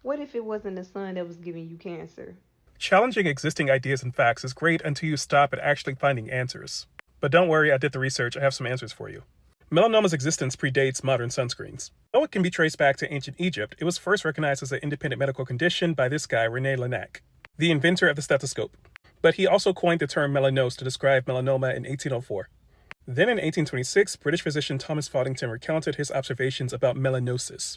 What if it wasn't the sun that was giving you cancer? Challenging existing ideas and facts is great until you stop at actually finding answers. But don't worry, I did the research, I have some answers for you. Melanoma's existence predates modern sunscreens. Though it can be traced back to ancient Egypt, it was first recognized as an independent medical condition by this guy, René Laennec, the inventor of the stethoscope. But he also coined the term melanose to describe melanoma in 1804. Then in 1826, British physician Thomas Foddington recounted his observations about melanosis,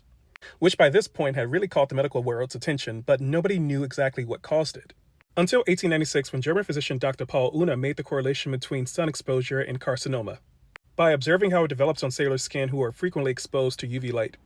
which by this point had really caught the medical world's attention, but nobody knew exactly what caused it. Until 1896, when German physician Dr. Paul Unna made the correlation between sun exposure and carcinoma by observing how it develops on sailors' skin who are frequently exposed to UV light.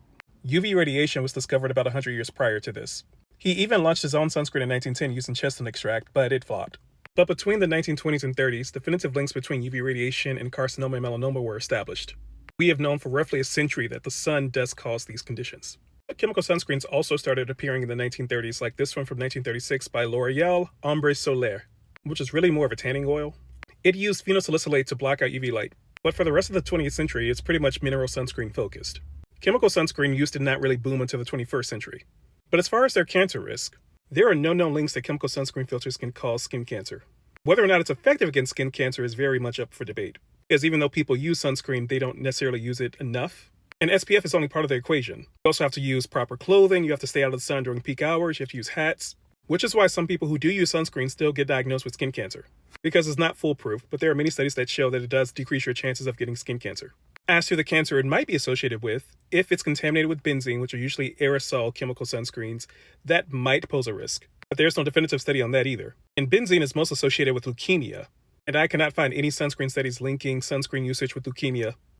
UV radiation was discovered about 100 years prior to this. He even launched his own sunscreen in 1910 using chestnut extract, but it flopped. But between the 1920s and 30s, definitive links between UV radiation and carcinoma and melanoma were established. We have known for roughly a century that the sun does cause these conditions. Chemical sunscreens also started appearing in the 1930s, like this one from 1936 by L'Oreal Ombre Solaire, which is really more of a tanning oil. It used phenolsalicylate to block out UV light, but for the rest of the 20th century, it's pretty much mineral sunscreen focused. Chemical sunscreen use did not really boom until the 21st century. But as far as their cancer risk, there are no known links that chemical sunscreen filters can cause skin cancer. Whether or not it's effective against skin cancer is very much up for debate, because even though people use sunscreen, they don't necessarily use it enough. And SPF is only part of the equation. You also have to use proper clothing, you have to stay out of the sun during peak hours, you have to use hats, which is why some people who do use sunscreen still get diagnosed with skin cancer. Because it's not foolproof, but there are many studies that show that it does decrease your chances of getting skin cancer. As to the cancer it might be associated with, if it's contaminated with benzene, which are usually aerosol chemical sunscreens, that might pose a risk. But there's no definitive study on that either. And benzene is most associated with leukemia, and I cannot find any sunscreen studies linking sunscreen usage with leukemia.